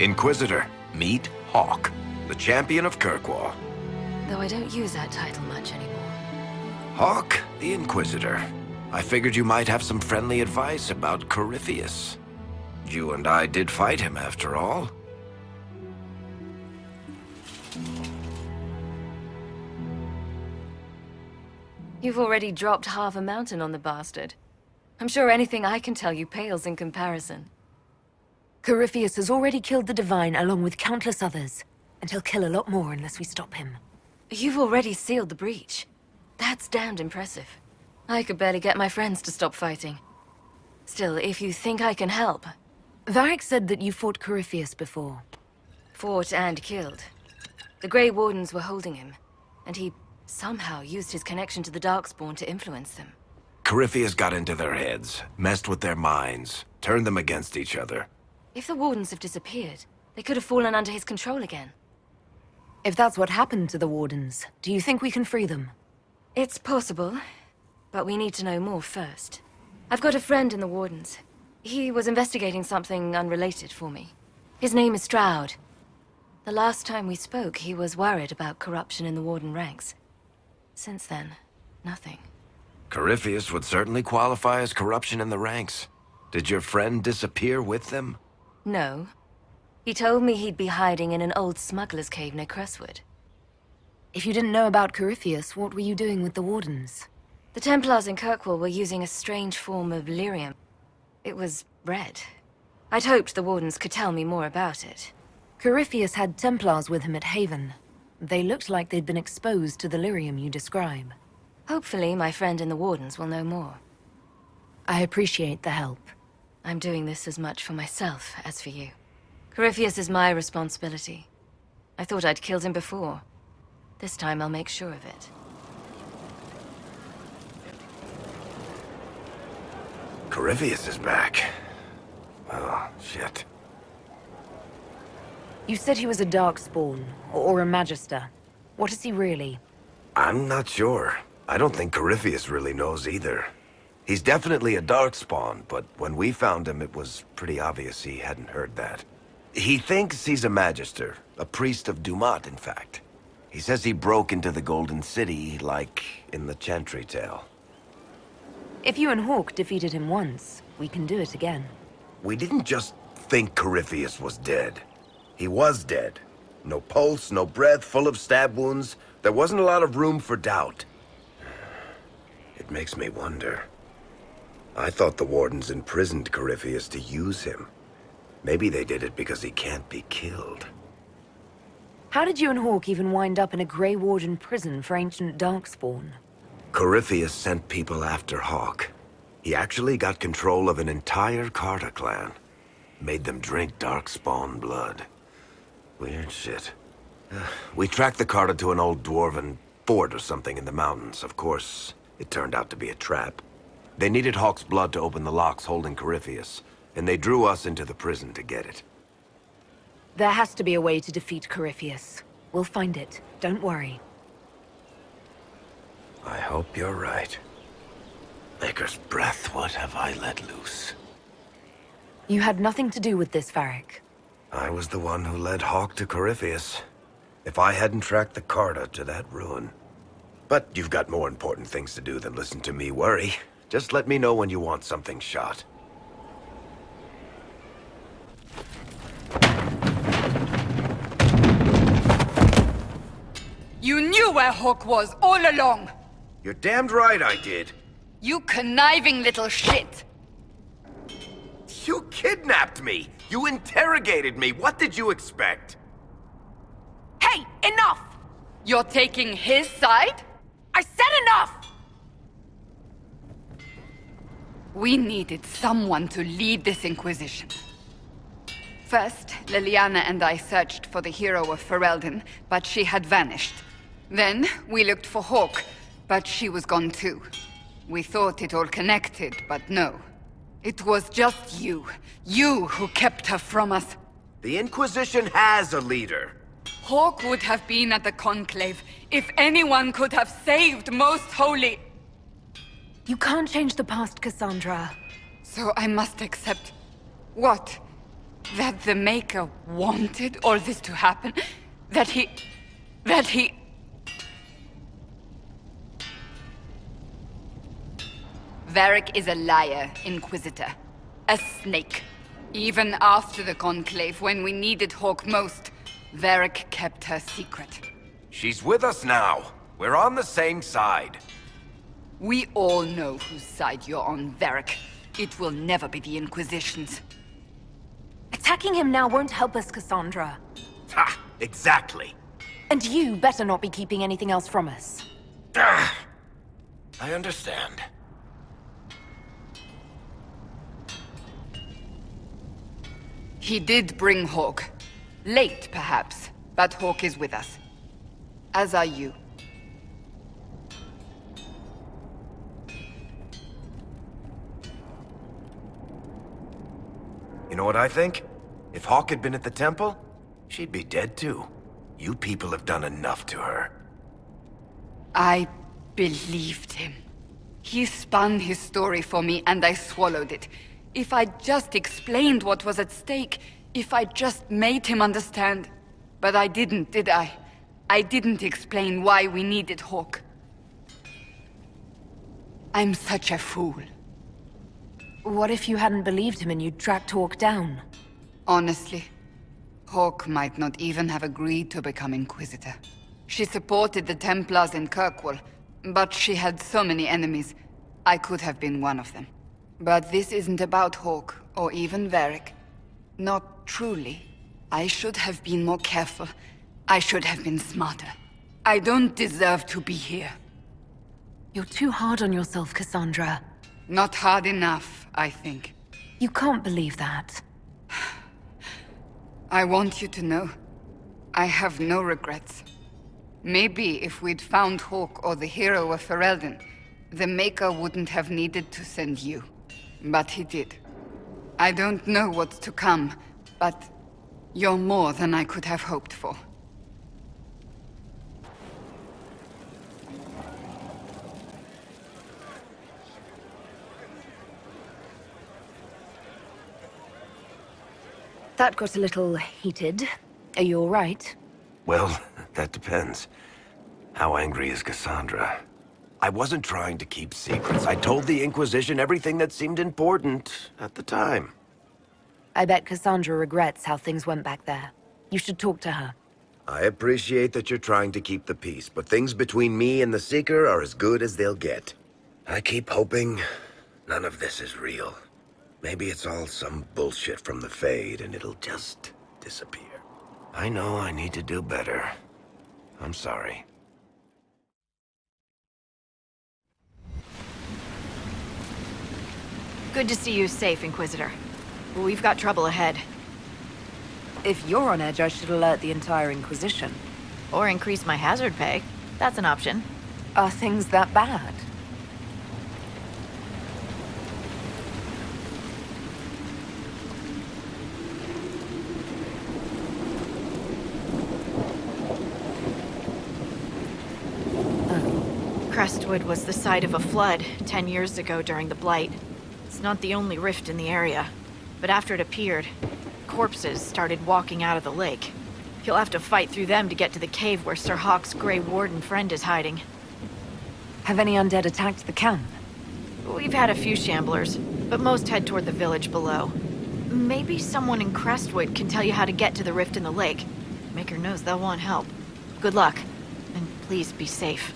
Inquisitor, meet Hawk, the champion of Kirkwall. Though I don't use that title much anymore. Hawk, the Inquisitor. I figured you might have some friendly advice about Corypheus. You and I did fight him, after all. You've already dropped half a mountain on the bastard. I'm sure anything I can tell you pales in comparison. Corypheus has already killed the Divine along with countless others, and he'll kill a lot more unless we stop him. You've already sealed the breach. That's damned impressive. I could barely get my friends to stop fighting. Still, if you think I can help... Varric said that you fought Corypheus before. Fought and killed. The Grey Wardens were holding him, and he somehow used his connection to the Darkspawn to influence them. Corypheus got into their heads, messed with their minds, turned them against each other. If the Wardens have disappeared, they could have fallen under his control again. If that's what happened to the Wardens, do you think we can free them? It's possible, but we need to know more first. I've got a friend in the Wardens. He was investigating something unrelated for me. His name is Stroud. The last time we spoke, he was worried about corruption in the Warden ranks. Since then, nothing. Corypheus would certainly qualify as corruption in the ranks. Did your friend disappear with them? No. He told me he'd be hiding in an old smuggler's cave near Crestwood. If you didn't know about Corypheus, what were you doing with the Wardens? The Templars in Kirkwall were using a strange form of lyrium. It was red. I'd hoped the Wardens could tell me more about it. Corypheus had Templars with him at Haven. They looked like they'd been exposed to the lyrium you describe. Hopefully, my friend in the Wardens will know more. I appreciate the help. I'm doing this as much for myself as for you. Corypheus is my responsibility. I thought I'd killed him before. This time I'll make sure of it. Corypheus is back. Oh, shit. You said he was a Darkspawn, or a Magister. What is he really? I'm not sure. I don't think Corypheus really knows either. He's definitely a Darkspawn, but when we found him, it was pretty obvious he hadn't heard that. He thinks he's a Magister, a priest of Dumat, in fact. He says he broke into the Golden City, like in the Chantry tale. If you and Hawk defeated him once, we can do it again. We didn't just think Corypheus was dead. He was dead. No pulse, no breath, full of stab wounds. There wasn't a lot of room for doubt. It makes me wonder. I thought the Wardens imprisoned Corypheus to use him. Maybe they did it because he can't be killed. How did you and Hawk even wind up in a Grey Warden prison for ancient Darkspawn? Corypheus sent people after Hawk. He actually got control of an entire Carter clan. Made them drink Darkspawn blood. Weird shit. We tracked the Carter to an old dwarven fort or something in the mountains. Of course, it turned out to be a trap. They needed Hawk's blood to open the locks holding Corypheus, and they drew us into the prison to get it. There has to be a way to defeat Corypheus. We'll find it. Don't worry. I hope you're right. Maker's breath, what have I let loose? You had nothing to do with this, Varric. I was the one who led Hawk to Corypheus. If I hadn't tracked the Carter to that ruin. But you've got more important things to do than listen to me worry. Just let me know when you want something shot. You knew where Hawk was all along! You're damned right I did. You conniving little shit! You kidnapped me! You interrogated me! What did you expect? Hey, enough! You're taking his side? I said enough! We needed someone to lead this Inquisition. First, Liliana and I searched for the hero of Ferelden, but she had vanished. Then, we looked for Hawk, but she was gone too. We thought it all connected, but no. It was just you. You who kept her from us. The Inquisition has a leader. Hawk would have been at the Conclave if anyone could have saved Most Holy. You can't change the past, Cassandra. So I must accept... what? that the Maker wanted all this to happen? That he... Varric is a liar, Inquisitor. A snake. Even after the Conclave, when we needed Hawke most, Varric kept her secret. She's with us now. We're on the same side. We all know whose side you're on, Varric. It will never be the Inquisition's. Attacking him now won't help us, Cassandra. Ha! Exactly. And you better not be keeping anything else from us. Ah, I understand. He did bring Hawke. Late, perhaps, but Hawke is with us. As are you. You know what I think? If Hawke had been at the temple, she'd be dead too. You people have done enough to her. I believed him. He spun his story for me, and I swallowed it. If I just explained what was at stake, if I just made him understand. But I didn't, did I? I didn't explain why we needed Hawke. I'm such a fool. What if you hadn't believed him and you'd tracked Hawke down? Honestly, Hawke might not even have agreed to become Inquisitor. She supported the Templars in Kirkwall, but she had so many enemies. I could have been one of them. But this isn't about Hawke, or even Varric. Not truly. I should have been more careful. I should have been smarter. I don't deserve to be here. You're too hard on yourself, Cassandra. Not hard enough, I think. You can't believe that. I want you to know, I have no regrets. Maybe if we'd found Hawke or the hero of Ferelden, the Maker wouldn't have needed to send you. But he did. I don't know what's to come, but you're more than I could have hoped for. That got a little heated. Are you all right? Well, that depends. How angry is Cassandra? I wasn't trying to keep secrets. I told the Inquisition everything that seemed important at the time. I bet Cassandra regrets how things went back there. You should talk to her. I appreciate that you're trying to keep the peace, but things between me and the Seeker are as good as they'll get. I keep hoping none of this is real. Maybe it's all some bullshit from the Fade and it'll just disappear. I know I need to do better. I'm sorry. Good to see you safe, Inquisitor. We've got trouble ahead. If you're on edge, I should alert the entire Inquisition. Or increase my hazard pay. That's an option. Are things that bad? Crestwood was the site of a flood 10 years ago during the Blight. It's not the only rift in the area, but after it appeared, corpses started walking out of the lake. You'll have to fight through them to get to the cave where Sir Hawke's Grey Warden friend is hiding. Have any undead attacked the camp? We've had a few shamblers, but most head toward the village below. Maybe someone in Crestwood can tell you how to get to the rift in the lake. Maker knows they'll want help. Good luck, and please be safe.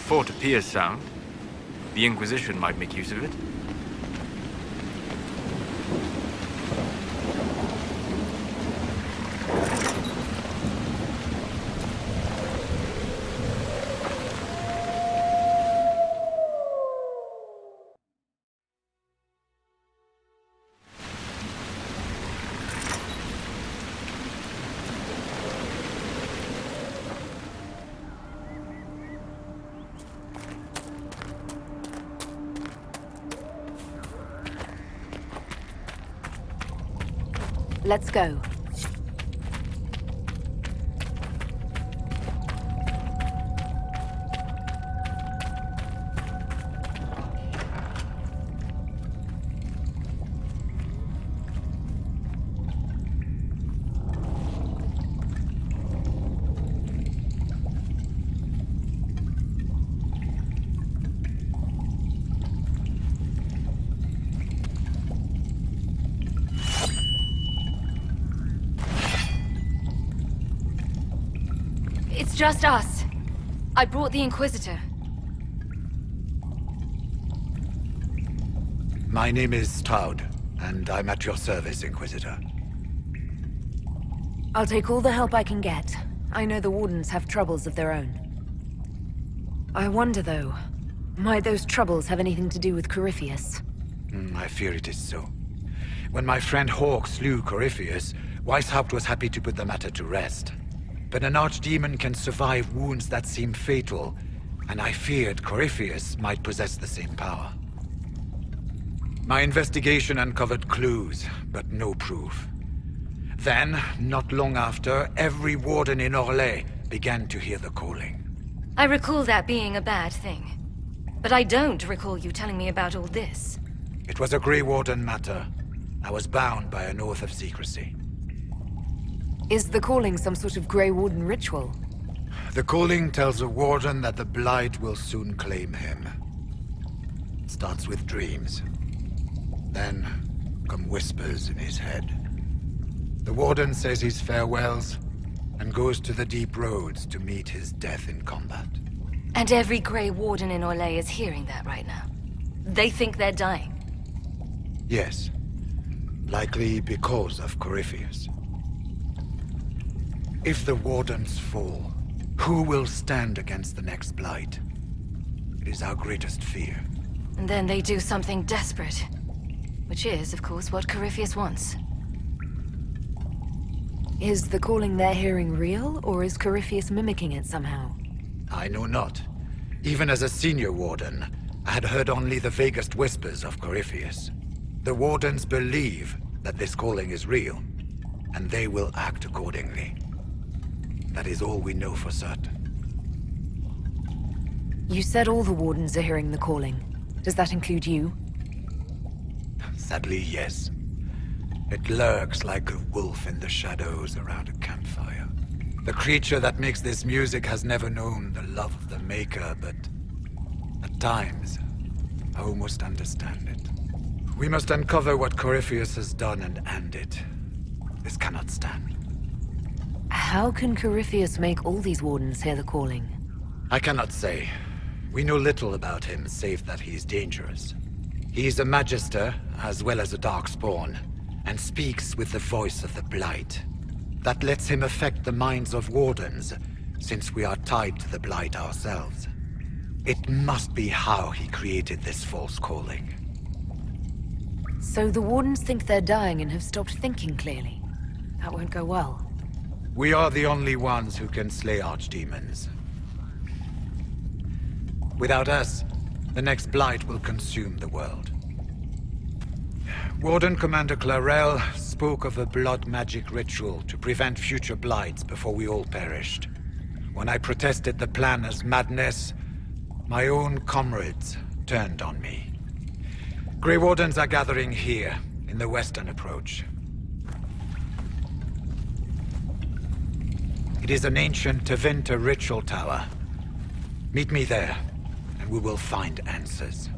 fort appears sound. The Inquisition might make use of it. Let's go. It's just us. I brought the Inquisitor. My name is Stroud, and I'm at your service, Inquisitor. I'll take all the help I can get. I know the Wardens have troubles of their own. I wonder, though, might those troubles have anything to do with Corypheus? I fear it is so. When my friend Hawk slew Corypheus, Weishaupt was happy to put the matter to rest. But an archdemon can survive wounds that seem fatal, and I feared Corypheus might possess the same power. My investigation uncovered clues, but no proof. Then, not long after, every warden in Orlais began to hear the calling. I recall that being a bad thing. But I don't recall you telling me about all this. It was a Grey Warden matter. I was bound by an oath of secrecy. Is the calling some sort of Grey Warden ritual? The calling tells a warden that the Blight will soon claim him. It starts with dreams. Then come whispers in his head. The warden says his farewells and goes to the deep roads to meet his death in combat. And every Grey Warden in Orlais is hearing that right now. They think they're dying. Yes. Likely because of Corypheus. If the Wardens fall, who will stand against the next Blight? It is our greatest fear. And then they do something desperate. Which is, of course, what Corypheus wants. Is the calling they're hearing real, or is Corypheus mimicking it somehow? I know not. Even as a senior Warden, I had heard only the vaguest whispers of Corypheus. The Wardens believe that this calling is real, and they will act accordingly. That is all we know for certain. You said all the Wardens are hearing the calling. Does that include you? Sadly, yes. It lurks like a wolf in the shadows around a campfire. The creature that makes this music has never known the love of the maker, but at times, I almost understand it. We must uncover what Corypheus has done and end it. This cannot stand. How can Corypheus make all these Wardens hear the calling? I cannot say. We know little about him, save that he is dangerous. He is a Magister, as well as a Darkspawn, and speaks with the voice of the Blight. That lets him affect the minds of Wardens, since we are tied to the Blight ourselves. It must be how he created this false calling. So the Wardens think they're dying and have stopped thinking clearly. That won't go well. We are the only ones who can slay archdemons. Without us, the next Blight will consume the world. Warden Commander Clarel spoke of a blood magic ritual to prevent future Blights before we all perished. When I protested the plan as madness, my own comrades turned on me. Grey Wardens are gathering here, in the western approach. It is an ancient Tevinter ritual tower. Meet me there, and we will find answers.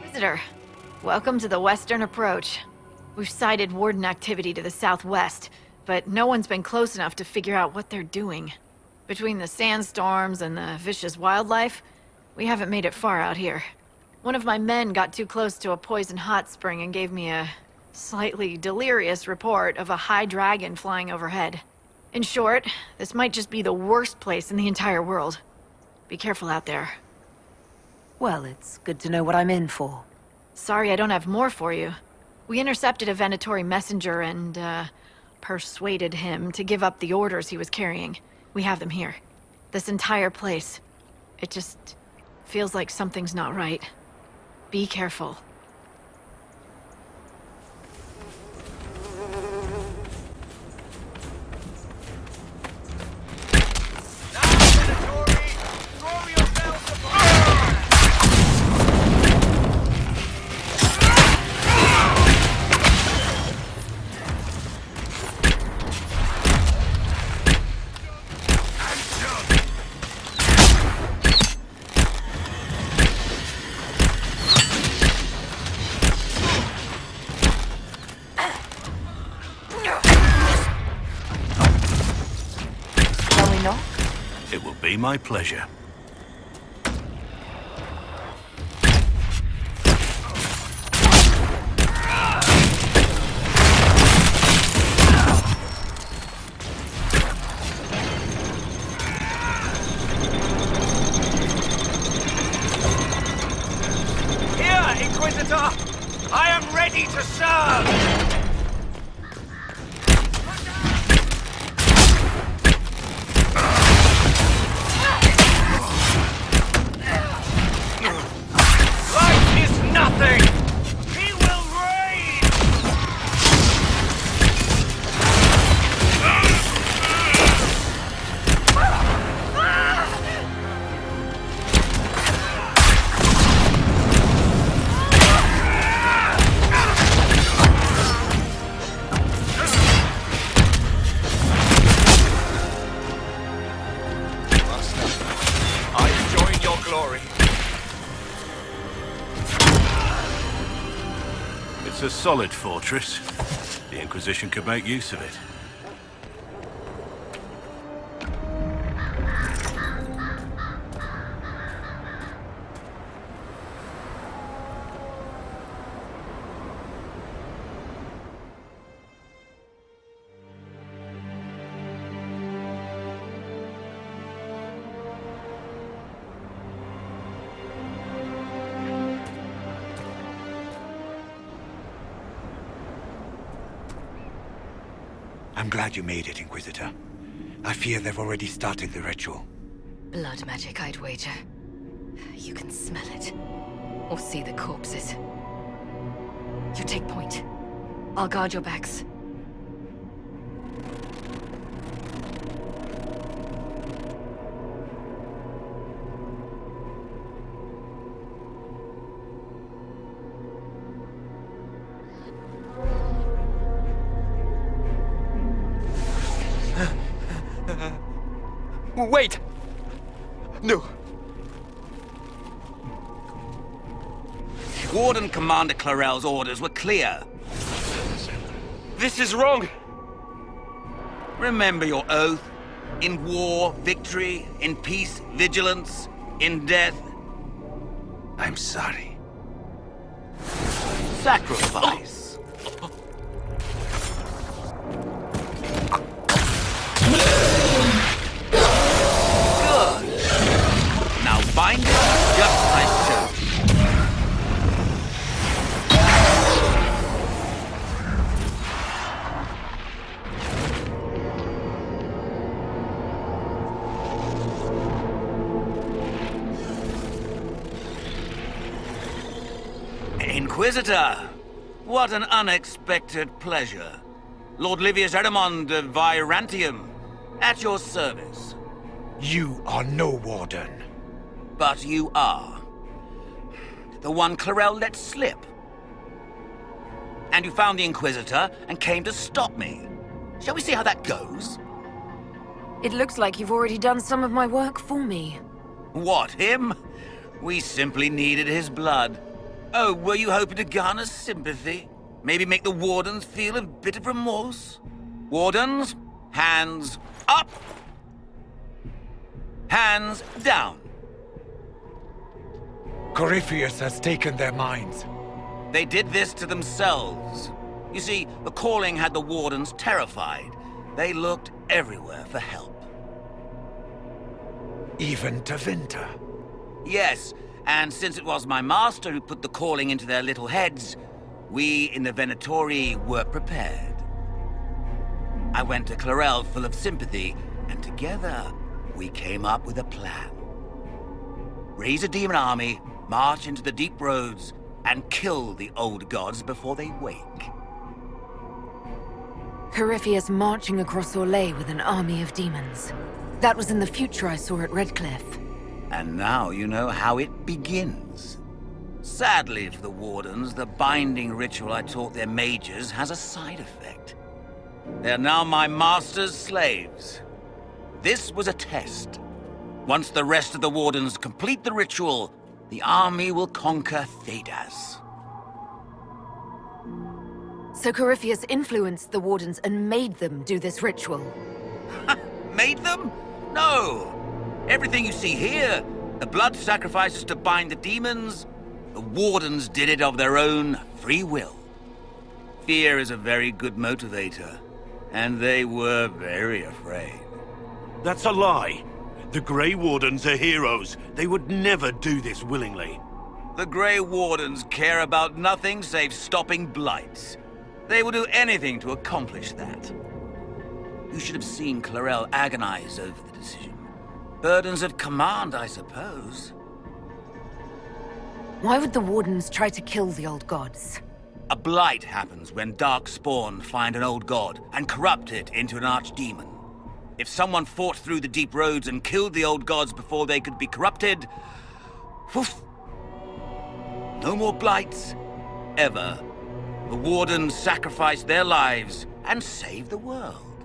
Visitor, welcome to the western approach. We've sighted Warden activity to the southwest, but no one's been close enough to figure out what they're doing. Between the sandstorms and the vicious wildlife, we haven't made it far out here. One of my men got too close to a poison hot spring and gave me a slightly delirious report of a high dragon flying overhead. In short, this might just be the worst place in the entire world. Be careful out there. Well, it's good to know what I'm in for. Sorry I don't have more for you. We intercepted a Venatori messenger and, persuaded him to give up the orders he was carrying. We have them here. This entire place. It just feels like something's not right. Be careful. It will be my pleasure. Here, Inquisitor! I am ready to serve! It's a solid fortress. The Inquisition could make use of it. I'm glad you made it, Inquisitor. I fear they've already started the ritual. Blood magic, I'd wager. You can smell it. Or see the corpses. You take point. I'll guard your backs. Wait! No. Warden Commander Clarel's orders were clear. This is wrong! Remember your oath. In war, victory. In peace, vigilance. In death, I'm sorry. sacrifice. Good. Now bind it just as I showed you. Inquisitor, what an unexpected pleasure. Lord Livius Erimond of Virantium, at your service. You are no warden. But you are. The one Clarel let slip. And you found the Inquisitor and came to stop me. Shall we see how that goes? It looks like you've already done some of my work for me. What, him? We simply needed his blood. Oh, were you hoping to garner sympathy? Maybe make the Wardens feel a bit of remorse? Wardens, hands up. Hands down. Corypheus has taken their minds. They did this to themselves. You see, the calling had the Wardens terrified. They looked everywhere for help. Even to Winter. Yes, and since it was my master who put the calling into their little heads, we in the Venatori were prepared. I went to Clarel full of sympathy, and together we came up with a plan. Raise a demon army, march into the deep roads, and kill the old gods before they wake. Corypheus marching across Orlais with an army of demons. That was in the future I saw at Redcliffe. And now you know how it begins. Sadly for the Wardens, the binding ritual I taught their mages has a side effect. They are now my master's slaves. This was a test. Once the rest of the Wardens complete the ritual, the army will conquer Thedas. So Corypheus influenced the Wardens and made them do this ritual. Made them? No! Everything you see here, the blood sacrifices to bind the demons, the Wardens did it of their own free will. Fear is a very good motivator, and they were very afraid. That's a lie. The Grey Wardens are heroes. They would never do this willingly. The Grey Wardens care about nothing save stopping blights. They will do anything to accomplish that. You should have seen Clarel agonize over the decision. Burdens of command, I suppose. Why would the Wardens try to kill the old gods? A blight happens when dark spawn find an old god and corrupt it into an archdemon. If someone fought through the deep roads and killed the old gods before they could be corrupted... Woof! No more blights. Ever. The Wardens sacrificed their lives and saved the world.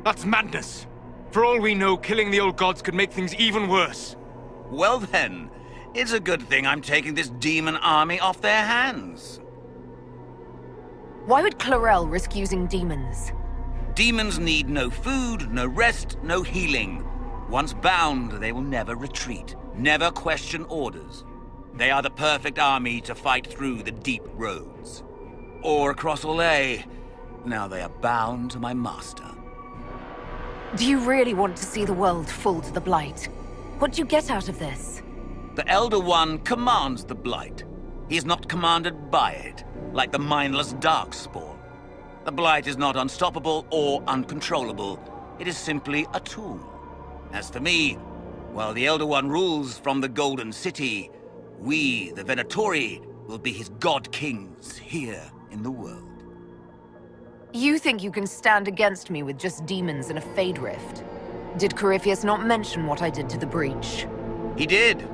That's madness! For all we know, killing the old gods could make things even worse. Well then, it's a good thing I'm taking this demon army off their hands. Why would Clarel risk using demons? Demons need no food, no rest, no healing. Once bound, they will never retreat, never question orders. They are the perfect army to fight through the deep roads. Or across Orlais. Now they are bound to my master. Do you really want to see the world fall to the Blight? What do you get out of this? The Elder One commands the Blight. He is not commanded by it, like the mindless Darkspawn. The Blight is not unstoppable or uncontrollable. It is simply a tool. As for me, while the Elder One rules from the Golden City, we, the Venatori, will be his god-kings here in the world. You think you can stand against me with just demons and a Fade Rift? Did Corypheus not mention what I did to the Breach? He did.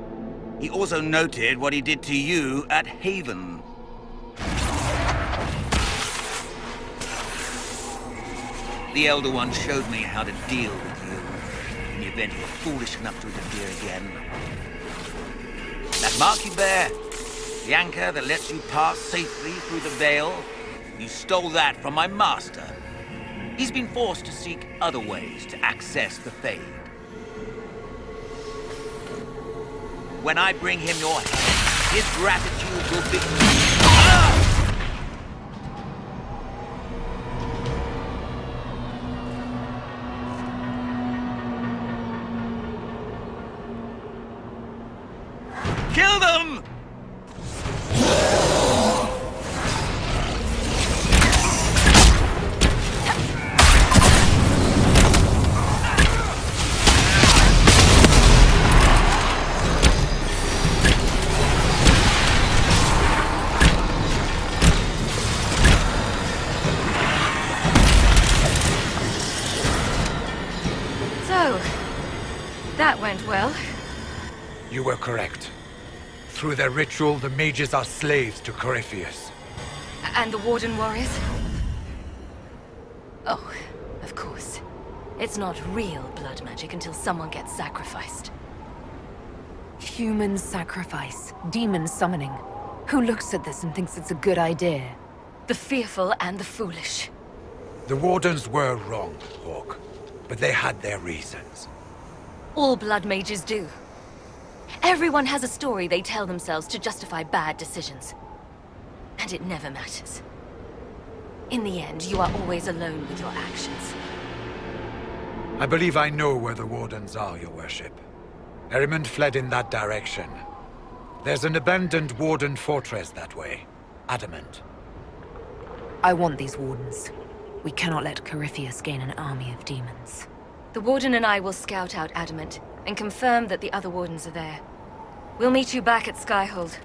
He also noted what he did to you at Haven. The Elder One showed me how to deal with you in the event you were foolish enough to interfere again. That mark you bear, the anchor that lets you pass safely through the veil, you stole that from my master. He's been forced to seek other ways to access the Fade. When I bring him your head, his gratitude will be... Ah! Kill them! So, that went well. You were correct. Through their ritual, the mages are slaves to Corypheus. And the Warden warriors? Oh, of course. It's not real blood magic until someone gets sacrificed. Human sacrifice, demon summoning. Who looks at this and thinks it's a good idea? The fearful and the foolish. The Wardens were wrong, Hawk. But they had their reasons. All blood mages do. Everyone has a story they tell themselves to justify bad decisions. And it never matters. In the end, you are always alone with your actions. I believe I know where the Wardens are, Your Worship. Erimund fled in that direction. There's an abandoned Warden fortress that way. Adamant. I want these Wardens. We cannot let Corypheus gain an army of demons. The Warden and I will scout out Adamant and confirm that the other Wardens are there. We'll meet you back at Skyhold.